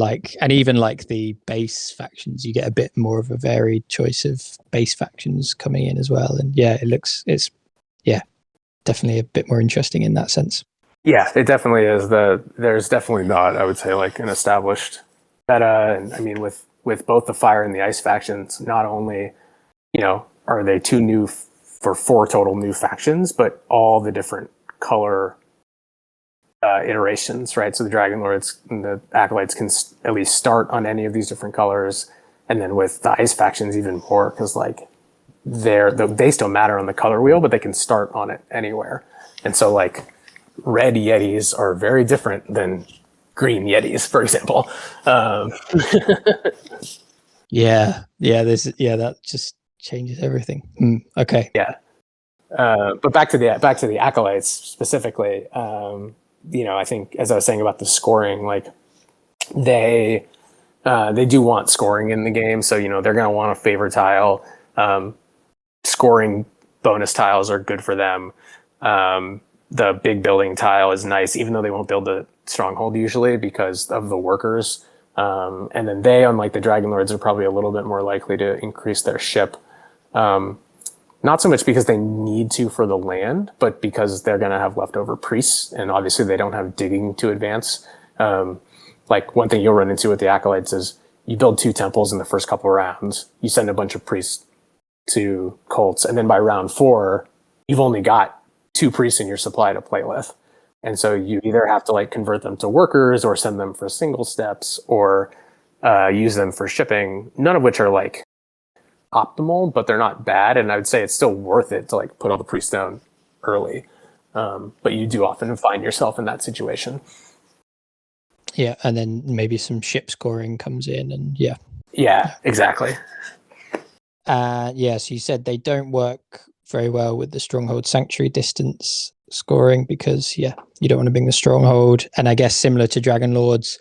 even like the base factions, you get a bit more of a varied choice of base factions coming in as well. And yeah, it's definitely a bit more interesting in that sense. Yeah, it definitely is. There's definitely not, I would say, like an established meta. And I mean, with both the Fire and the Ice factions, not only, are they two new for four total new factions, but all the different color iterations, right? So the Dragon Lords and the Acolytes can at least start on any of these different colors. And then with the Ice factions, even more, because like they still matter on the color wheel, but they can start on it anywhere. And so like red Yetis are very different than green Yetis, for example. That just changes everything. Okay. Yeah. But back to the Acolytes specifically, I think, as I was saying about the scoring, like they do want scoring in the game. So, they're going to want a favor tile. Scoring bonus tiles are good for them. The big building tile is nice, even though they won't build a stronghold usually because of the workers. And then they, unlike the Dragon Lords, are probably a little bit more likely to increase their ship. Not so much because they need to for the land, but because they're going to have leftover priests, and obviously they don't have digging to advance. Like one thing you'll run into with the Acolytes is you build 2 temples in the first couple of rounds, you send a bunch of priests to cults, and then by round 4, you've only got 2 priests in your supply to play with. And so you either have to like convert them to workers or send them for single steps or use them for shipping, none of which are like optimal, but they're not bad. And I would say it's still worth it to like put all the priests down early. But you do often find yourself in that situation. Yeah, and then maybe some ship scoring comes in, and yeah. Yeah, exactly. So you said they don't work very well with the Stronghold Sanctuary distance scoring because, you don't want to bring the Stronghold. And I guess similar to Dragon Lords,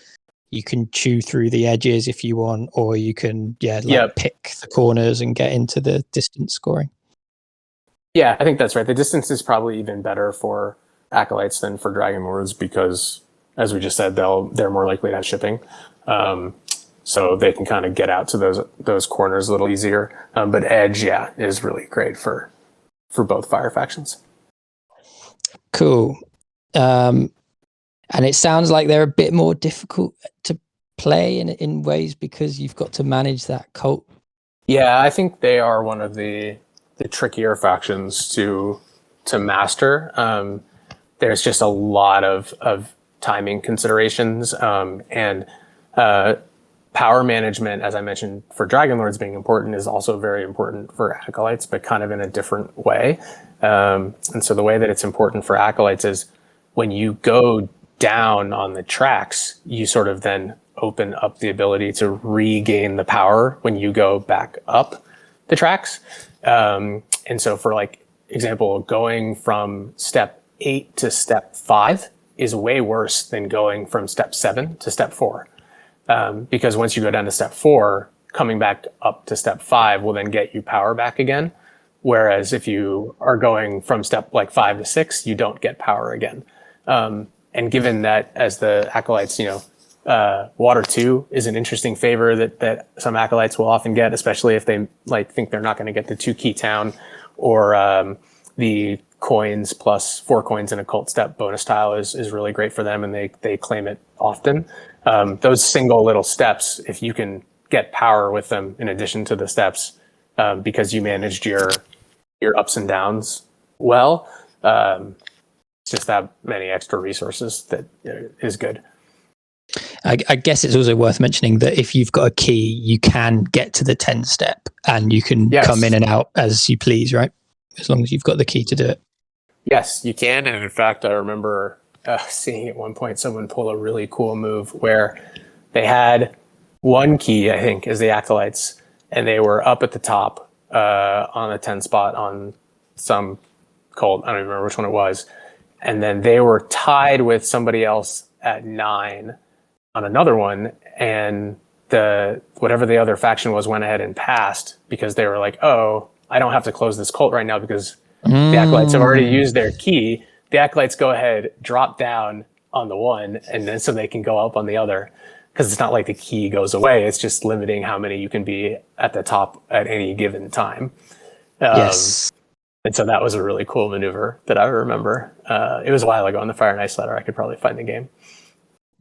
you can chew through the edges if you want, or you can, pick the corners and get into the distance scoring. Yeah, I think that's right. The distance is probably even better for Acolytes than for Dragon Lords because, as we just said, they're more likely to have shipping. So they can kind of get out to those corners a little easier. But Edge, is really great for both fire factions. Cool. And it sounds like they're a bit more difficult to play in ways because you've got to manage that cult. Yeah, I think they are one of the trickier factions to master. There's just a lot of timing considerations, and power management, as I mentioned, for Dragon Lords being important, is also very important for Acolytes, but kind of in a different way. And so the way that it's important for Acolytes is when you go down on the tracks, you sort of then open up the ability to regain the power when you go back up the tracks. And so for like example, going from step 8 to step 5 is way worse than going from step 7 to step 4. Because once you go down to step 4, coming back up to step 5 will then get you power back again. Whereas if you are going from step like 5 to 6, you don't get power again. And given that as the Acolytes, Water 2 is an interesting favor that some Acolytes will often get, especially if they think they're not going to get the 2 key town or the coins plus 4 coins in a cult step bonus tile is really great for them, and they claim it often. Those single little steps, if you can get power with them in addition to the steps, because you managed your ups and downs well, it's just that many extra resources that is good. I guess it's also worth mentioning that if you've got a key, you can get to the 10 step and you can come in and out as you please, right? As long as you've got the key to do it. Yes, you can. And in fact, I remember seeing at one point someone pull a really cool move where they had one key, I think, as the Acolytes, and they were up at the top on a 10 spot on some cult. I don't even remember which one it was. And then they were tied with somebody else at 9 on another one, and whatever the other faction was went ahead and passed because they were like, oh, I don't have to close this cult right now because the Acolytes have already used their key. The Acolytes go ahead, drop down on the one, and then so they can go up on the other, because it's not like the key goes away. It's just limiting how many you can be at the top at any given time. Yes. And so that was a really cool maneuver that I remember. It was a while ago on the Fire and Ice ladder. I could probably find the game.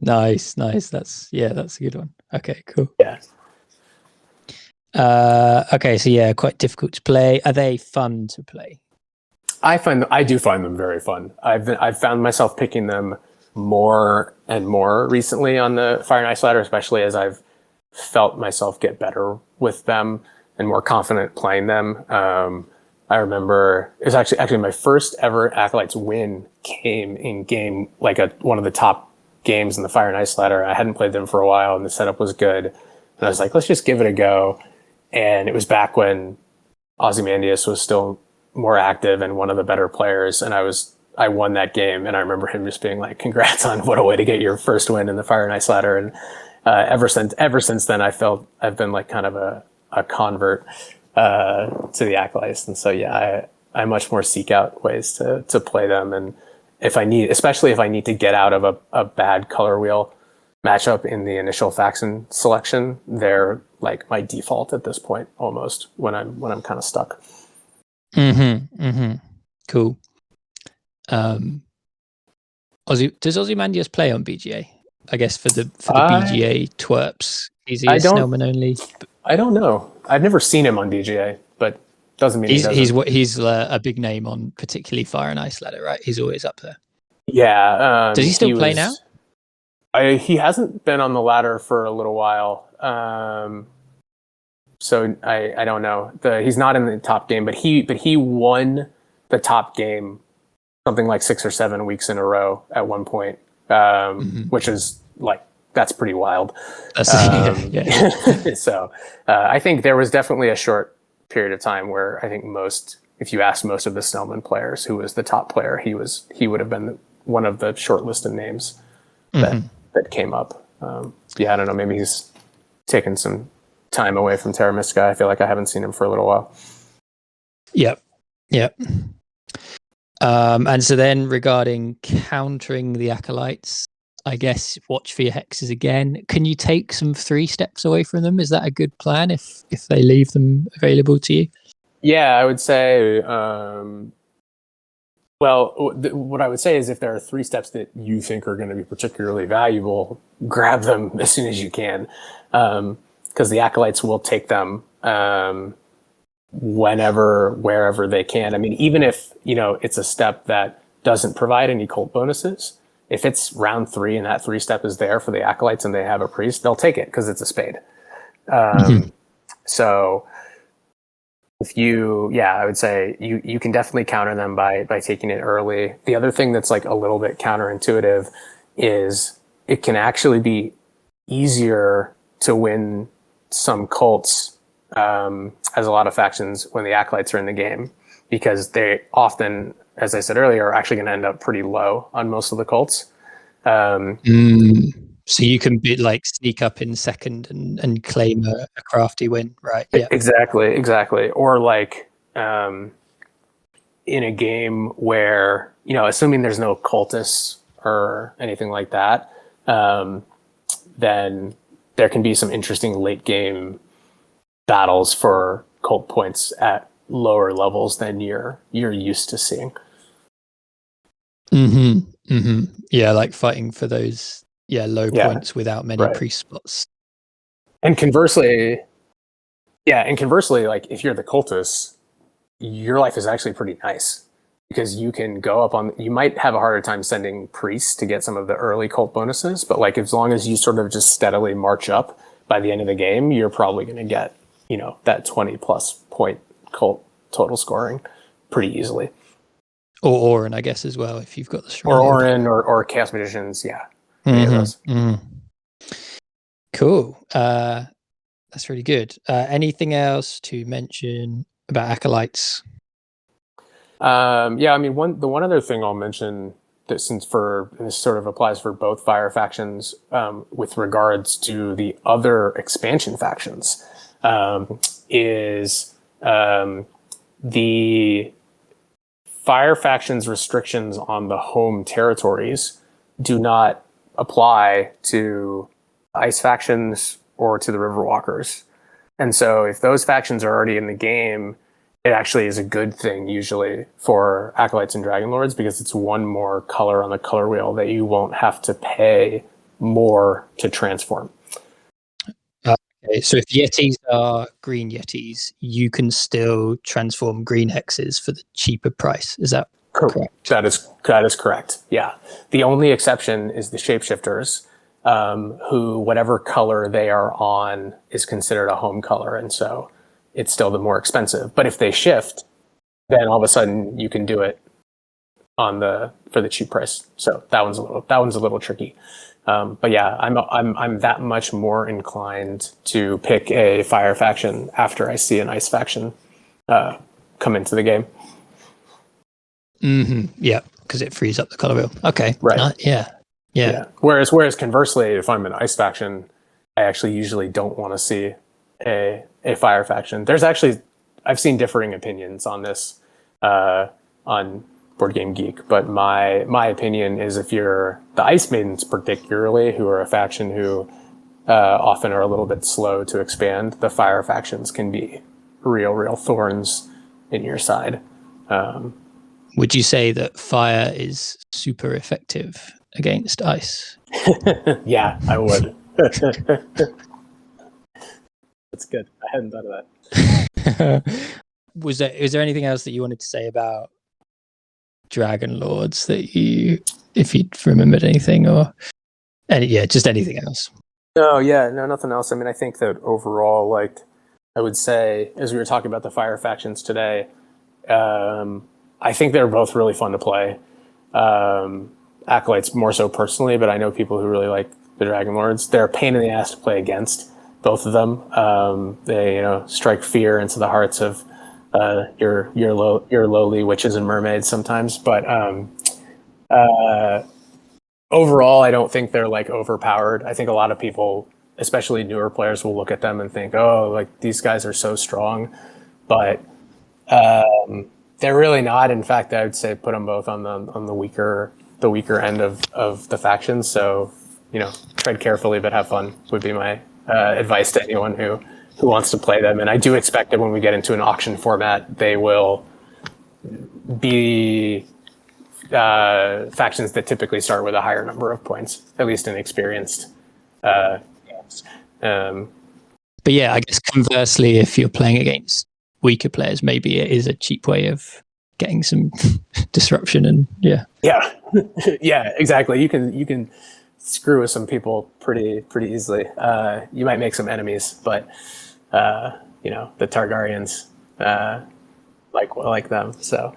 Nice. That's a good one. Okay, cool. Yeah. Okay, so quite difficult to play. Are they fun to play? I do find them very fun. I've found myself picking them more and more recently on the Fire and Ice ladder, especially as I've felt myself get better with them and more confident playing them. I remember it was actually my first ever Acolytes win came in game, like one of the top games in the Fire and Ice ladder. I hadn't played them for a while and the setup was good. And I was like, let's just give it a go. And it was back when Ozymandias was still more active and one of the better players. And I won that game. And I remember him just being like, congrats on what a way to get your first win in the Fire and Ice ladder. And ever since then, I've been like kind of a convert to the Acolytes. And so, I much more seek out ways to play them. And especially if I need to get out of a bad color wheel matchup in the initial faction selection, they're like my default at this point almost when I'm kind of stuck. Cool. Does Ozymandias play on BGA? I guess for the BGA twerps. Is he a Snellman only? I don't know. I've never seen him on BGA, but doesn't mean he's a big name on particularly Fire and Ice ladder, right? He's always up there. Yeah. Does he still play now? He hasn't been on the ladder for a little while. So I don't know. He's not in the top game, but he won the top game something like 6 or 7 weeks in a row at one point, which is like, that's pretty wild. So I think there was definitely a short period of time where I think if you asked most of the Snellman players who was the top player, he would have been one of the shortlisted names that came up. I don't know. Maybe he's taken some time away from Terra Mystica. I feel like I haven't seen him for a little while. Yep. And so then regarding countering the Acolytes, I guess watch for your hexes again. Can you take some 3 steps away from them? Is that a good plan if they leave them available to you? Yeah, I would say. Well, what I would say is if there are 3 steps that you think are going to be particularly valuable, grab them as soon as you can, because the acolytes will take them whenever, wherever they can. I mean, even if it's a step that doesn't provide any cult bonuses, if it's round 3 and that 3 step is there for the acolytes and they have a priest, they'll take it because it's a spade. So I would say you can definitely counter them by taking it early. The other thing that's like a little bit counterintuitive is it can actually be easier to win some cults as a lot of factions when the acolytes are in the game, because they often, as I said earlier, are actually going to end up pretty low on most of the cults. So you can be like sneak up in second and claim a crafty win, right? Yeah, exactly. Or like in a game where assuming there's no cultists or anything like that, then there can be some interesting late game battles for cult points at lower levels than you're used to seeing. Yeah, like fighting for those low points without many priest spots. And conversely, like if you're the cultist, your life is actually pretty nice because you can go up on. You might have a harder time sending priests to get some of the early cult bonuses, but like as long as you sort of just steadily march up, by the end of the game, you're probably going to get that 20+ point cult total scoring pretty easily. Or Orin, I guess, as well, if you've got the strong. Or Orin or Chaos Magicians, yeah. Any of those. Cool. That's really good. Anything else to mention about acolytes? I mean, the one other thing I'll mention that this sort of applies for both fire factions with regards to the other expansion factions is the fire factions restrictions on the home territories do not apply to ice factions or to the Riverwalkers. And so if those factions are already in the game, it actually is a good thing usually for Acolytes and Dragonlords, because it's one more color on the color wheel that you won't have to pay more to transform. Okay, so if Yetis are green Yetis, you can still transform green hexes for the cheaper price. Is that correct? That is correct. Yeah. The only exception is the shapeshifters, who whatever color they are on is considered a home color, and so it's still the more expensive. But if they shift, then all of a sudden you can do it for the cheap price. So that one's a little tricky. But yeah, I'm that much more inclined to pick a fire faction after I see an ice faction come into the game. Yeah, because it frees up the color wheel. Okay. Right. Yeah. Whereas conversely, if I'm an ice faction, I actually usually don't want to see a fire faction. I've seen differing opinions on this on Board Game Geek, but my opinion is if you're the Ice Maidens particularly, who are a faction who often are a little bit slow to expand, the fire factions can be real thorns in your side. Would you say that fire is super effective against ice? Yeah, I would. That's good. I hadn't thought of that. Is there anything else that you wanted to say about Dragon Lords if you remembered anything, or just anything else? No, nothing else. I mean, I think that overall, like, I would say, as we were talking about the fire factions today, I think they're both really fun to play. Acolytes more so personally, but I know people who really like the Dragon Lords. They're a pain in the ass to play against, both of them. They strike fear into the hearts of your lowly witches and mermaids sometimes. But overall, I don't think they're like overpowered. I think a lot of people, especially newer players, will look at them and think, "Oh, like these guys are so strong," but they're really not. In fact, I would say put them both on the weaker the weaker end of the factions. So, tread carefully but have fun would be my advice to anyone who wants to play them. And I do expect that when we get into an auction format, they will be factions that typically start with a higher number of points, at least in experienced games. But yeah, I guess conversely, if you're playing against weaker players, maybe it is a cheap way of getting some disruption. And yeah, exactly. You can screw with some people pretty easily. You might make some enemies, but the Targaryens like them. So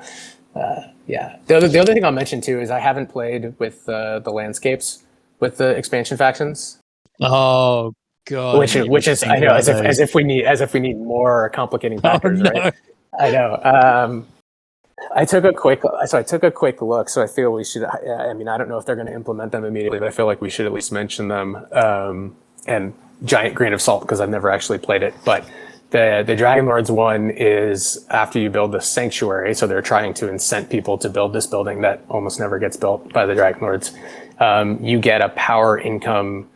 the other thing I'll mention too is I haven't played with the landscapes with the expansion factions. Oh god, Which is, I know, as if we need more complicating factors, no. right? I know. I took a quick look, so I feel we should. I mean, I don't know if they're going to implement them immediately, but I feel like we should at least mention them. And giant grain of salt because I've never actually played it. But the Dragon Lords one is after you build the sanctuary, so they're trying to incent people to build this building that almost never gets built by the Dragon Lords. You get a power income.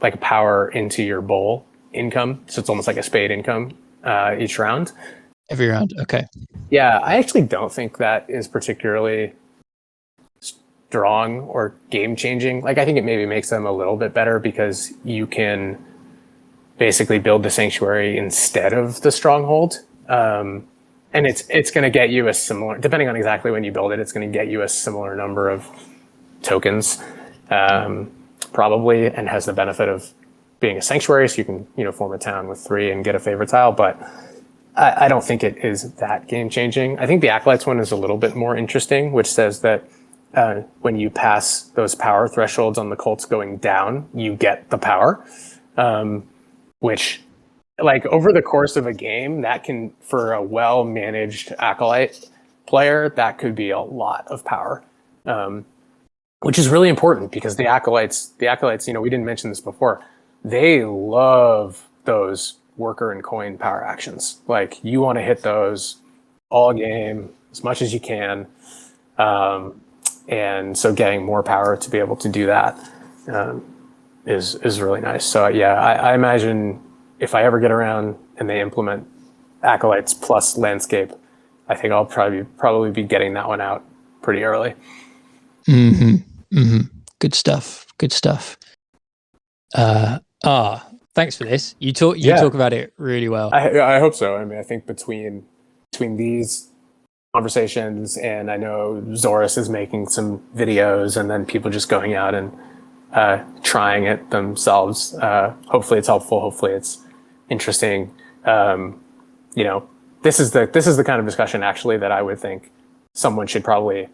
Like a power into your bowl income. So it's almost like a spade income each round. Every round, okay. Yeah, I actually don't think that is particularly strong or game-changing. Like, I think it maybe makes them a little bit better because you can basically build the sanctuary instead of the stronghold. And it's going to get you a similar, depending on exactly when you build it, it's going to get you a similar number of tokens. Probably, and has the benefit of being a sanctuary, so you can form a town with 3 and get a favorite tile. But I don't think it is that game changing. I think the Acolytes one is a little bit more interesting, which says that when you pass those power thresholds on the cults going down, you get the power, which, like, over the course of a game, that can, for a well managed Acolyte player, that could be a lot of power. Which is really important because the acolytes, we didn't mention this before. They love those worker and coin power actions. Like, you want to hit those all game as much as you can. And so getting more power to be able to do that is really nice. So yeah, I imagine if I ever get around and they implement acolytes plus landscape, I think I'll probably be getting that one out pretty early. Mm-hmm. Mm-hmm. Good stuff. Thanks for this. You talk about it really well. I hope so. I mean, I think between these conversations, and I know Zorus is making some videos, and then people just going out and trying it themselves. Hopefully it's helpful. Hopefully it's interesting. This is the kind of discussion actually that I would think someone should probably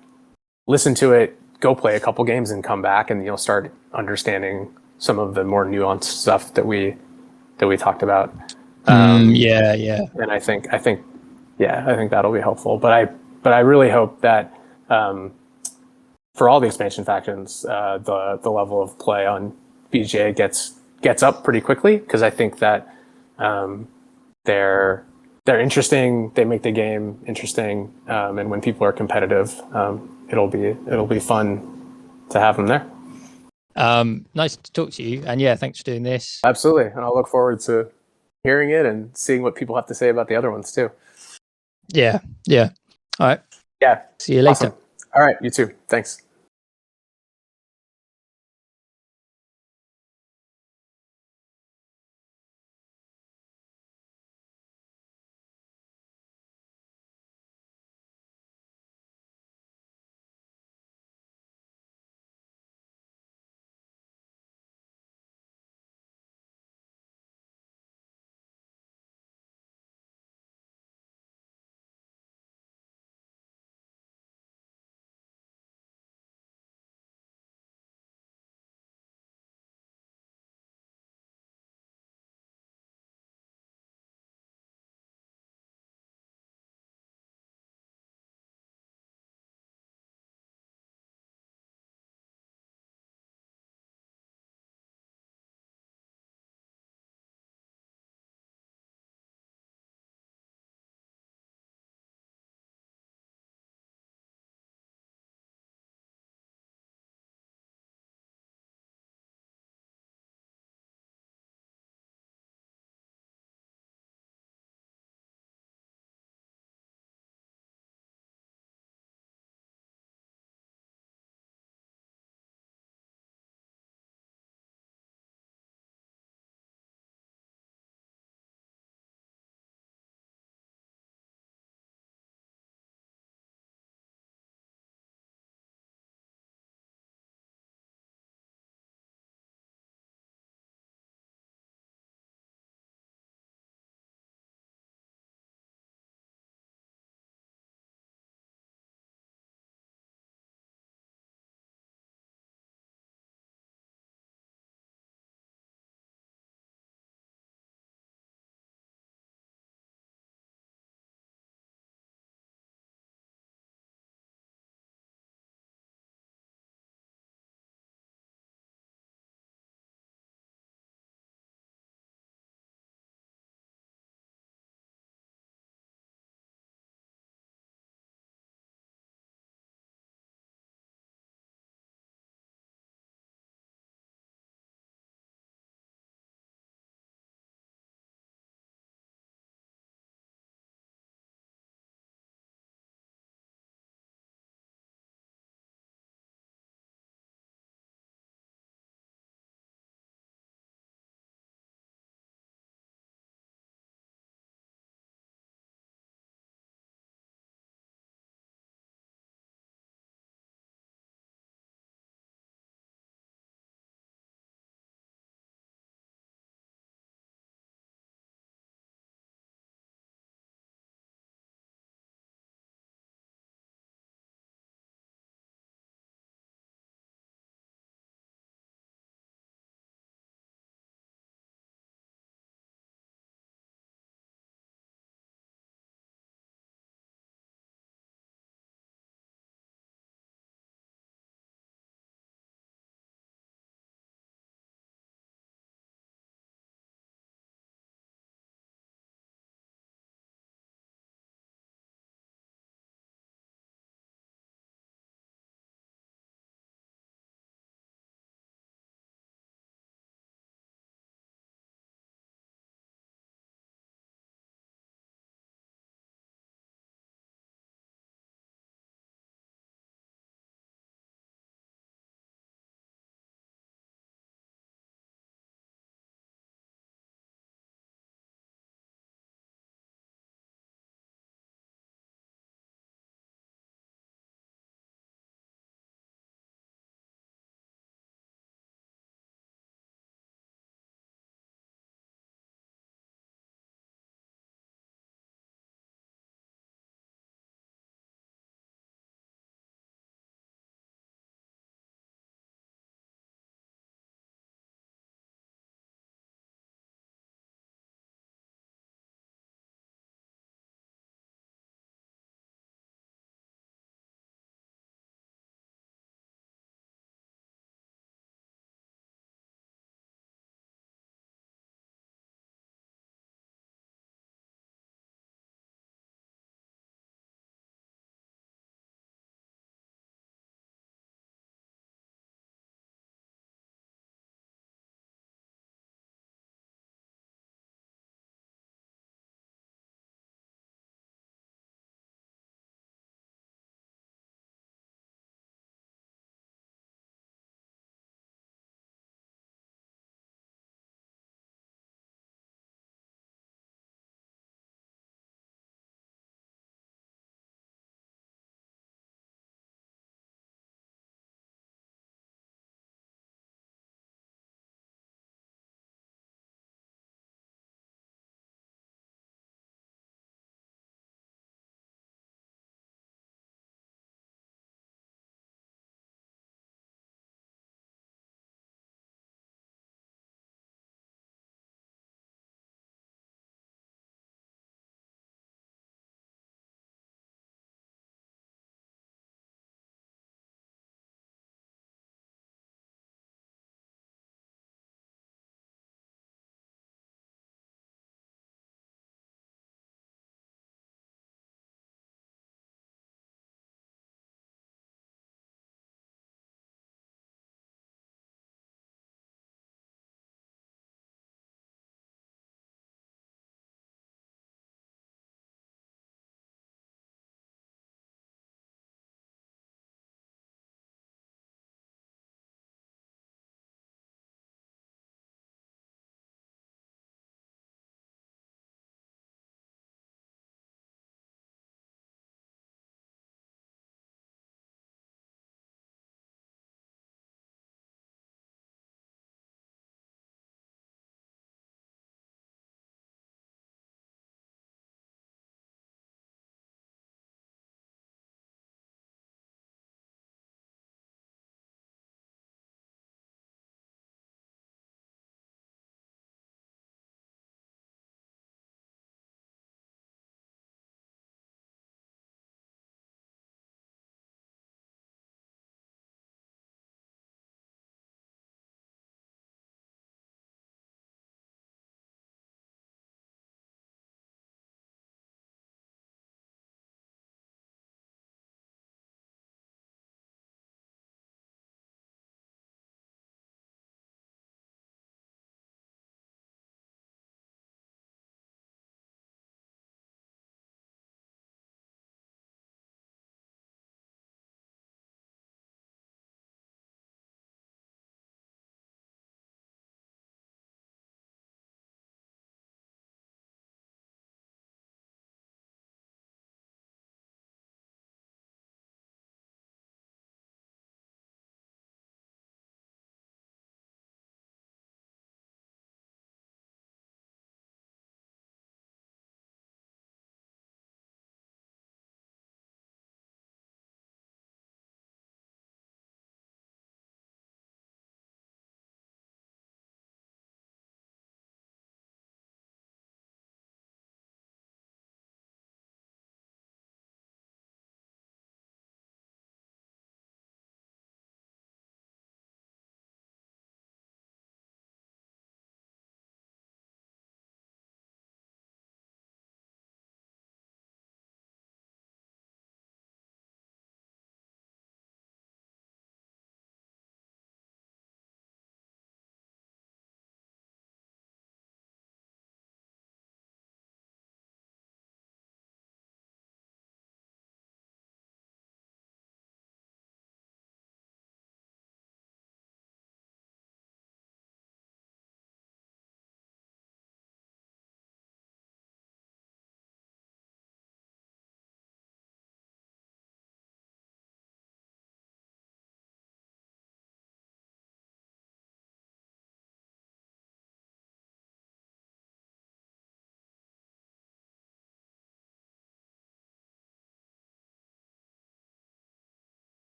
listen to it, go play a couple games, and come back, and you'll start understanding some of the more nuanced stuff that we talked about. Yeah. And I think that'll be helpful. But I really hope that for all the expansion factions, the level of play on BGA gets up pretty quickly, because I think that they're interesting. They make the game interesting, and when people are competitive, it'll be fun to have them there. Nice to talk to you, and yeah, thanks for doing this. Absolutely, and I'll look forward to hearing it and seeing what people have to say about the other ones too. Yeah. All right. Yeah. See you later. Awesome. All right, you too. Thanks.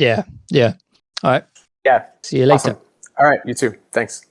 Yeah. All right. Yeah. See you later. Awesome. All right. You too. Thanks.